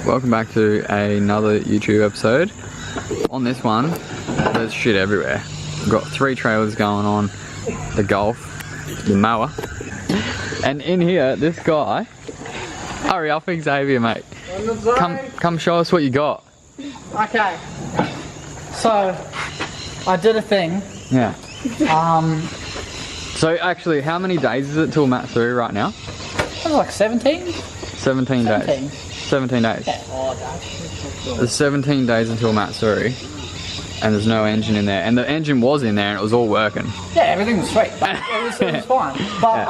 Welcome back to another YouTube episode. On this one, there's shit everywhere. We've got 3 trailers going on, the Golf, the mower, and in here, this guy. Hurry up, Xavier, mate. Come show us what you got. Okay. So, I did a thing. Yeah. So actually, how many days is it till Matsuri right now? It was like 17? 17 days. 17 days. Yeah. There's 17 days until Matsuri, and there's no engine in there. And the engine was in there, and it was all working. Yeah, everything was sweet. It was fine. But yeah.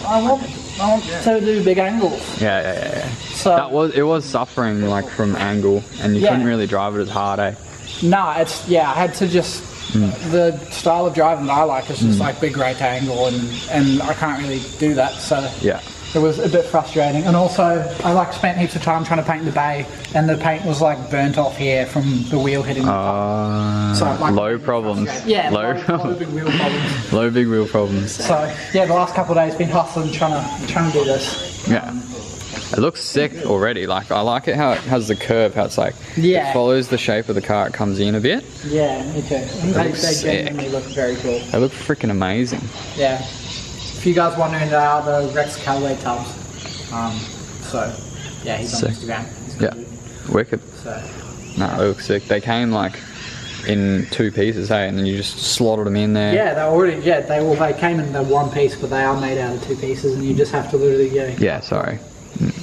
I want to do big angles. Yeah. So it was suffering like from angle, and you couldn't really drive it as hard, eh? No, I had to just. The style of driving that I like is just like big right angle, and I can't really do that. So yeah. It was a bit frustrating, and also I spent heaps of time trying to paint the bay, and the paint was like burnt off here from the wheel hitting the top. So low problems. Yeah, low big wheel problems. Low big wheel problems. So yeah, the last couple of days been hustling trying to do this. Yeah. It looks sick already. Like I like it how it has the curve. How it's like it follows the shape of the car. It comes in a bit. Yeah, me too. They genuinely look very cool. They look freaking amazing. Yeah. If you guys wondering, they are the Rex Callaway tubs. So yeah, he's on Instagram. Yeah, wicked. So no, they look sick. They came like in 2 pieces, hey, and then you just slotted them in there. Yeah, they came in the 1 piece, but they are made out of 2 pieces, and you just have to literally go. Yeah, sorry.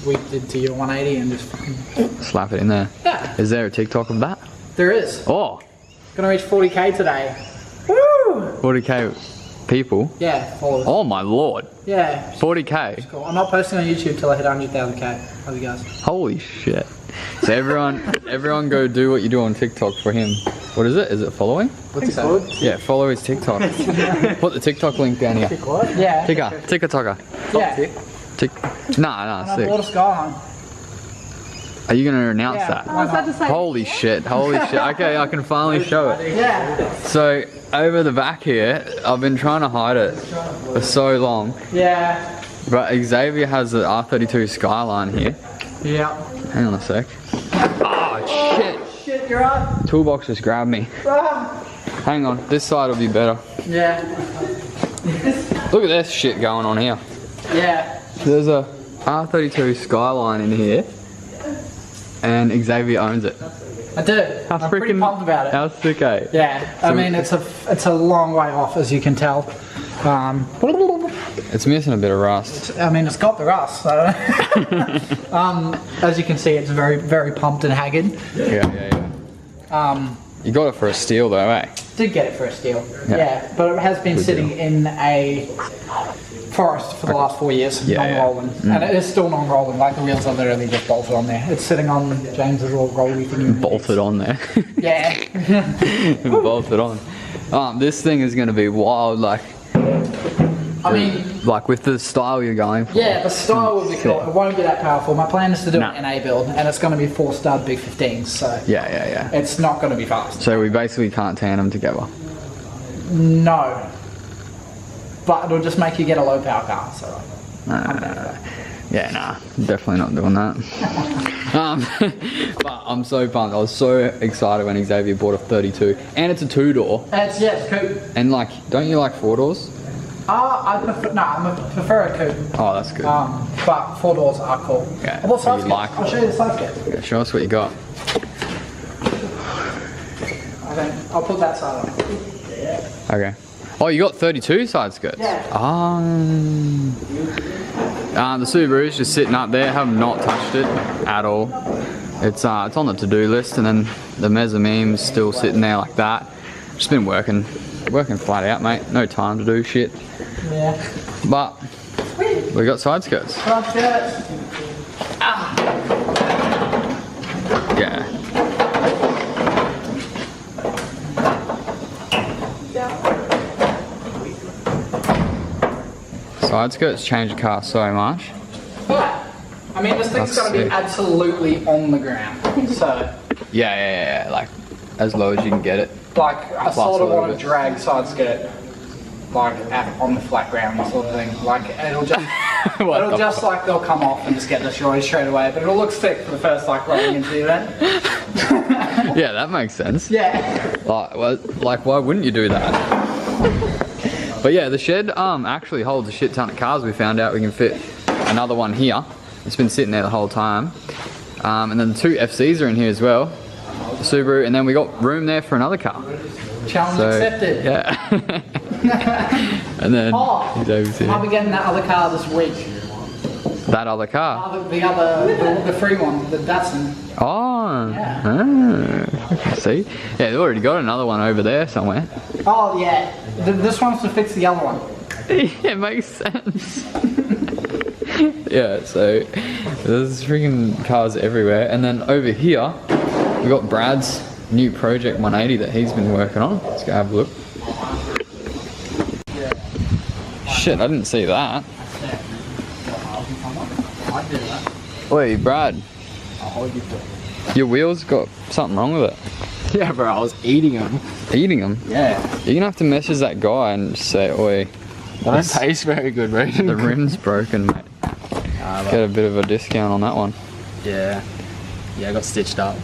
We did to your 180 and just fucking slap it in there. Yeah. Is there a TikTok of that? There is. Oh. Gonna reach 40k today. Woo! 40k people? Yeah, followers. Oh my lord. Yeah. 40k. Cool. I'm not posting on YouTube till I hit 100,000k. Love you guys. Holy shit. So everyone go do what you do on TikTok for him. What is it? Is it following? What's it called? Yeah, follow his TikTok. Put the TikTok link down here. Yeah. TikToker. Yeah. Nah, sick. I bought a Skyline. Are you gonna announce that? I was about to say. Holy shit. Okay, I can finally show it. Yeah. So, over the back here, I've been trying to hide it for so long. Yeah. But Xavier has the R32 Skyline here. Yeah. Hang on a sec. Oh, shit. Shit, you're right. Toolbox just grabbed me. Hang on, this side will be better. Yeah. Look at this shit going on here. Yeah. There's a R32 Skyline in here, and Xavier owns it. I do. I'm pretty pumped about it. How sick, eh? Yeah. I mean, it's a long way off, as you can tell. It's missing a bit of rust. It's got the rust. So as you can see, it's very, very pumped and haggard. Yeah. You got it for a steal though, eh? Did get it for a steal. Yeah, but it has been sitting in a forest for the last 4 years, non-rolling. And it is still non-rolling, like the wheels are literally just bolted on there. It's sitting on James's little rolly thing. Bolted on there. Yeah. Bolted on. This thing is going to be wild, like with the style you're going for. Yeah, the style will be cool. It won't be that powerful. My plan is to do an NA build, and it's going to be 4-stud big 15s, so yeah. It's not going to be fast. So we basically can't tan them together. No. But it'll just make you get a low power car, so yeah, nah, definitely not doing that. But I'm so pumped. I was so excited when Xavier bought a 32, and it's a 2-door. It's coupe. And like, don't you like 4 doors? I prefer a coupe. Oh, that's good. But 4 doors are cool. Yeah. What size I'll show you the size kit. Yeah, show us what you got. I'll put that side on. Okay. Oh, you got 32 side skirts? Yeah. The Subaru's just sitting up there. Have not touched it at all. It's on the to-do list, and then the mezzanine's still sitting there like that. Just been working flat out, mate. No time to do shit. Yeah. But we got side skirts. Side skirts. Yeah. Side skirts change the car so much. But this thing's going to be absolutely on the ground. So. Yeah. Like as low as you can get it. Like I sort of want to drag side skirt. like on the flat ground sort of thing. Like it'll just, like they'll come off and just get destroyed straight away. But it'll look sick for the first like running into the event. Yeah, that makes sense. Yeah. Like, why wouldn't you do that? But yeah, the shed actually holds a shit ton of cars. We found out we can fit another one here. It's been sitting there the whole time. And then the 2 FCs are in here as well. The Subaru, and then we got room there for another car. Challenge accepted. Yeah. And then he's over here. I'll be getting that other car this week. That other car? The free one, the Datsun. Oh. Yeah. Ah. See? Yeah, they've already got another one over there somewhere. Oh yeah. This one's to fix the other one. Yeah, it makes sense. Yeah, so there's freaking cars everywhere. And then over here, we got Brad's new Project 180 that he's been working on. Let's go have a look. Shit, I didn't see that. Wait, Brad. Your wheels got something wrong with it. Yeah, bro, I was eating them. Eating them? Yeah. You're gonna have to message that guy and just say, oi. They don't taste very good, bro. The rim's broken, mate. Get a bit of a discount on that one. Yeah. Yeah, I got stitched up.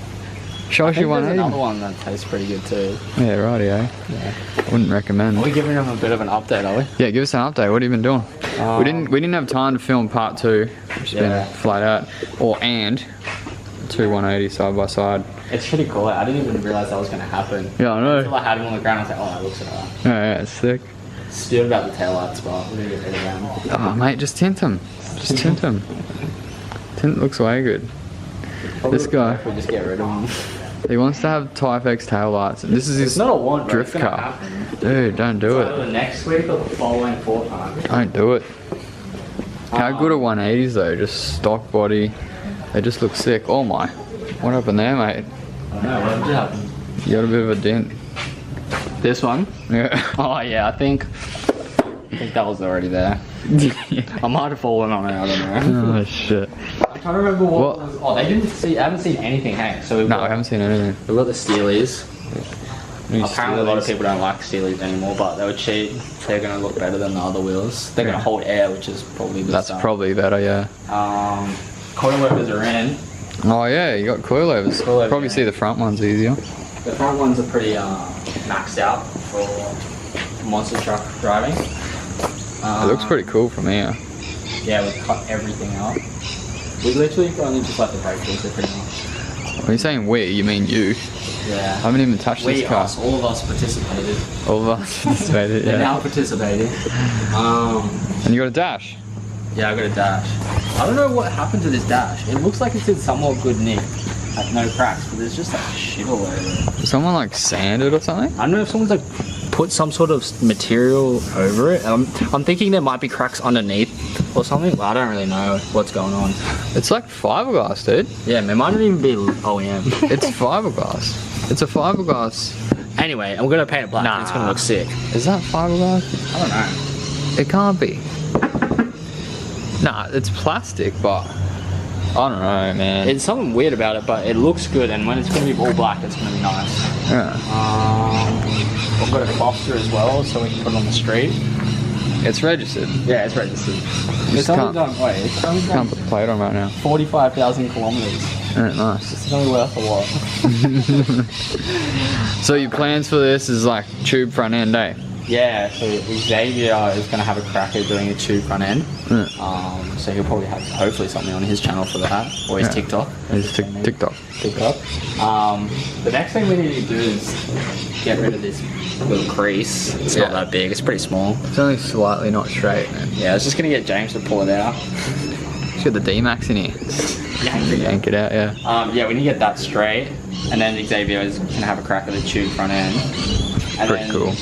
Show us your 180. Another one that tastes pretty good too. Yeah, rightio. Yeah. Wouldn't recommend. Are we giving them a bit of an update, are we? Yeah, give us an update. What have you been doing? We didn't have time to film part 2. It's been flat out. And 2 180 side by side. It's pretty cool. I didn't even realise that was going to happen. Yeah, I know. Until I had him on the ground, I was like, oh, that looks alright. Yeah, it's sick. Still about the taillights, but we're going to get rid of them. Oh, mate, just tint them. Just tint them. Tint looks way good. This guy, We'll just get rid of them. he wants to have Type X taillights. This is his It's not a want, bro. drift It's gonna car. happen. Dude, don't do it. Either next week or the following fortnight. Don't do it. How good are 180s though? Just stock body. They just look sick. Oh my. What happened there, mate? I don't know, what did happen? You got a bit of a dent. This one? Yeah. Oh yeah, I think that was already there. I might have fallen on it, I don't know. Oh shit. I'm trying to remember what was. Oh, they didn't see. I haven't seen anything. Hey, so we've No, got, I haven't seen anything. we've got the Steelies. Any Apparently, a lot of Steelies? people don't like Steelies anymore, but they were cheap. They're gonna look better than the other wheels. They're gonna hold air, which is probably the That's stuff. probably better, yeah. Coilovers are in. Oh yeah, you got coilovers. Coilovers, Probably yeah. see the front ones easier. The front ones are pretty maxed out for monster truck driving. It looks pretty cool from here. Yeah, we've cut everything out. We literally only just left the brake filter pretty much. When you're saying we, you mean you. Yeah. I haven't even touched this car. All of us participated. All of us participated, They're yeah. now participating. And you got a dash. Yeah, I got a dash. I don't know what happened to this dash. It looks like it's in somewhat good nick. Like no cracks, but there's just like shit all over it. Did someone like sand it or something? I don't know if someone's like put some sort of material over it. I'm thinking there might be cracks underneath or something, but I don't really know what's going on. It's like fiberglass, dude. Yeah, it might not even be OEM. It's fiberglass. It's a fiberglass. Anyway, I'm gonna paint it black. And it's gonna look sick. Is that fiberglass? I don't know. It can't be. Nah, it's plastic, but I don't know, man. It's something weird about it, but it looks good. And when it's gonna be all black, it's gonna be nice. Yeah. We've got a cluster as well, so we can put it on the street. It's registered. Yeah, it's registered. Just It's only can't- done. Wait, it's only done Can't put the plate on right now. 45,000 kilometers. Yeah, nice. It's only worth a lot. So your plans for this is like tube front end, eh? Yeah, so Xavier is going to have a crack at doing a tube front end. So he'll probably have hopefully something on his channel for that, or his Yeah. TikTok. It's TikTok. TikTok. The next thing we need to do is get rid of this little crease. It's not Yeah. that big. It's pretty small. It's only slightly not straight, man. Yeah, I was just going to get James to pull it out. Just get the D-Max in here. Yank it out, yeah. Yeah, we need to get that straight, and then Xavier is going to have a crack at the tube front end. And Pretty then cool.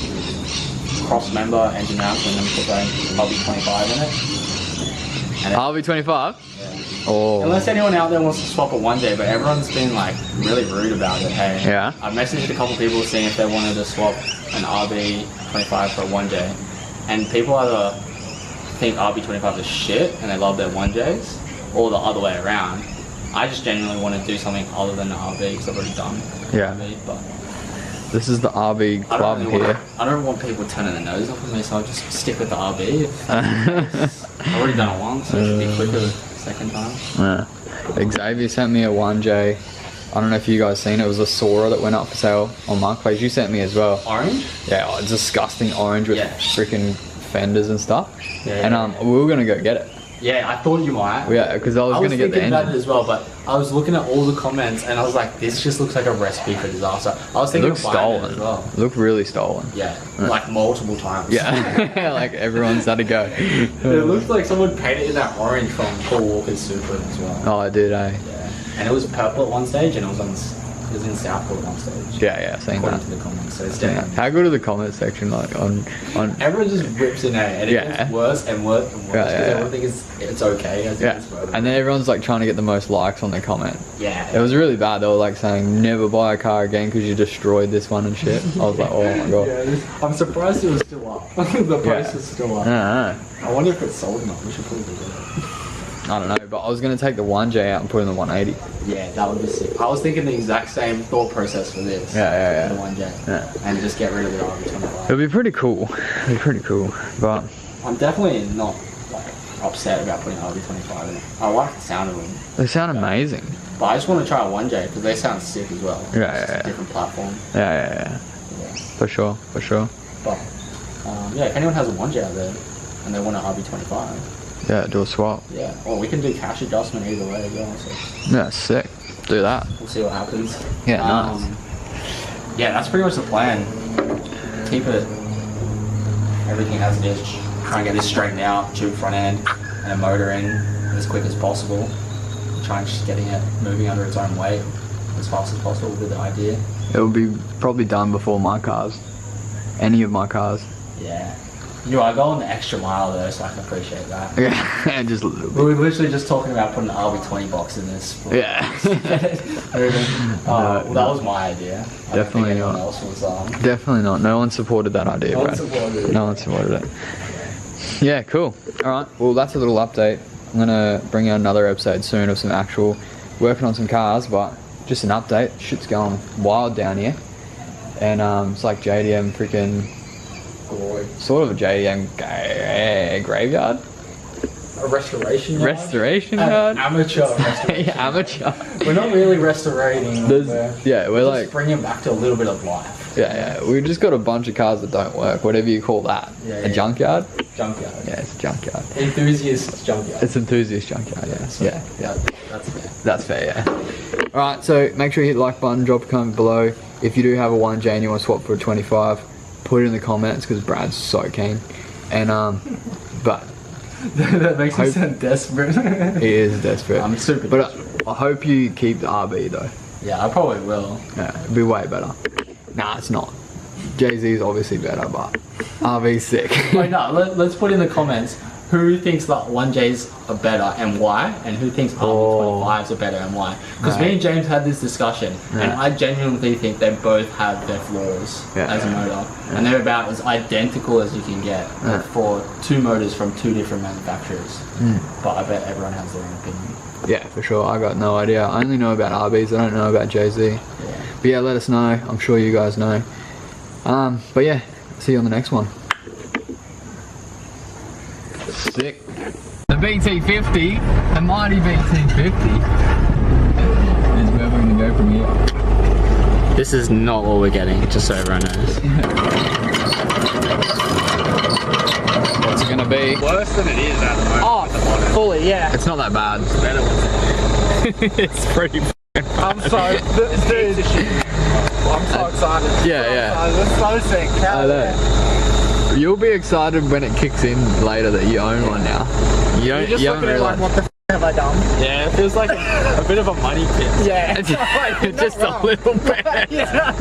cross member engine mounts, and then put that RB25 in it. And RB25? yeah. Oh. Unless anyone out there wants to swap it one day, but everyone's been like really rude about it. Hey, Yeah. I've messaged a couple people seeing if they wanted to swap an RB25 for a 1J, and people either think RB25 is shit and they love their 1Js, or the other way around. I just genuinely want to do something other than the RB because I've already done Yeah. RB, but This is the RB club here. I don't want people turning their nose off of me, so I'll just stick with the RB. I've already done it once, so it should be quicker the second time. Yeah. Xavier sent me a 1J. I don't know if you guys seen it. It was a Sora that went up for sale on Marketplace. You sent me as well. Orange? Yeah, it's disgusting orange with freaking fenders and stuff. Yeah, and we were gonna go get it. Yeah, I thought you might. Yeah, because I was gonna get the thinking about engine. it as well, but I was looking at all the comments and I was like, this just looks like a recipe for disaster. I was It thinking looks of buying stolen. it as well. It looked really stolen. Yeah, like multiple times. Yeah, like everyone's had to go. It looks like someone painted in that orange from Paul Walker's Super as well. Oh, I did, eh? Yeah, and it was purple at one stage, and it was in Southport at one stage. Yeah, seen According that. to the comments, so it's Yeah. definitely. How good are the comment section like on? Everyone just rips in and it Yeah. gets worse and worse and worse Yeah, because yeah. everyone thinks it's okay. As it Yeah, gets further. and then everyone's like trying to get the most likes on their comment. Yeah. It was really bad. They were like saying, "Never buy a car again because you destroyed this one and shit." I was like, "Oh my god." Yeah, I'm surprised it was still up. The price is still up. I I wonder if it's sold or not. We should probably do that. don't know, but I was gonna take the 1J out and put in the 180. Yeah, that would be sick. I was thinking the exact same thought process for this. Yeah. The 1J. Yeah. And just get rid of the RB25. It'd be pretty cool. It'd be pretty cool, but I'm definitely not like upset about putting RB25 in it. I like the sound of them. they sound amazing. But I just want to try a 1J because they sound sick as well. Yeah, It's just yeah. a different platform. Yeah. Yeah. For sure. But yeah, if anyone has a 1J out there and they want an RB25, Yeah, do a swap. yeah. Or we can do cash adjustment either way as well. So Yeah, sick. Do that. we'll see what happens. Yeah, nice. Yeah, that's pretty much the plan. Keep it everything as it is. Try and get this straightened out, tube front end, and a motor in as quick as possible. Try and just getting it moving under its own weight as fast as possible would be the idea. It will be probably done before my cars. Any of my cars. Yeah. You are going the extra mile though, so I can appreciate that. Yeah, just a little We bit. were literally just talking about putting an RB20 box in this. Yeah. Well, that was my idea. I don't think Definitely anyone not. else was. Definitely not. No one supported that idea, No one Brad. supported it. No one supported it. Yeah, cool. Alright, well that's a little update. I'm gonna bring out another episode soon of some actual working on some cars, but just an update. Shit's going wild down here. And it's like JDM freaking Glory. sort of a JDM graveyard? A restoration yard? Restoration An yard? amateur restoration. Yeah, amateur. We're not really restorating. There's- We're we're just like, bringing back to a little bit of life. yeah, we just got a bunch of cars that don't work, whatever you call that. Yeah, A yeah. junkyard? Junkyard. Yeah, it's a junkyard. Enthusiast junkyard. It's enthusiast junkyard, yeah. Yeah. That's fair. That's fair, yeah. Alright, so make sure you hit the like button, drop a comment below. If you do have a 1J and you want to swap for a 25, put it in the comments because Brad's so keen. And, but That makes me Hope- sound desperate. he is desperate. I'm super But desperate. I hope you keep the RB though. Yeah, I probably will. Yeah, it'd be way better. Nah, it's not. Jay-Z is obviously better, but RV's sick. Wait, no, let's put in the comments who thinks that 1Js are better and why, and who thinks RB25s are better and why. Because me Right. and James had this discussion, and Yeah. I genuinely think they both have their flaws Yeah. as a motor, and they're about as identical as you can get Yeah. for two motors from two different manufacturers. Hmm. But I bet everyone has their own opinion. Yeah, for sure. I got no idea. I only know about RBs. I don't know about Jay-Z. Yeah. But yeah, let us know. I'm sure you guys know. But yeah, see you on the next one. Sick. The BT50, the mighty BT50, is where we're gonna go from here. This is not what we're getting, just so everyone knows. What's it gonna be? Worse than it is at the moment. Oh, fully, yeah. It's not that bad. It's pretty. I'm so, dude. I'm so excited. Yeah. It's so sick. I know. You'll be excited when it kicks in later that you own one now. You don't. You're just You looking haven't at like, realised. what the have I done? Yeah, it feels like a bit of a money pit. Yeah. Just a little bit. Yeah.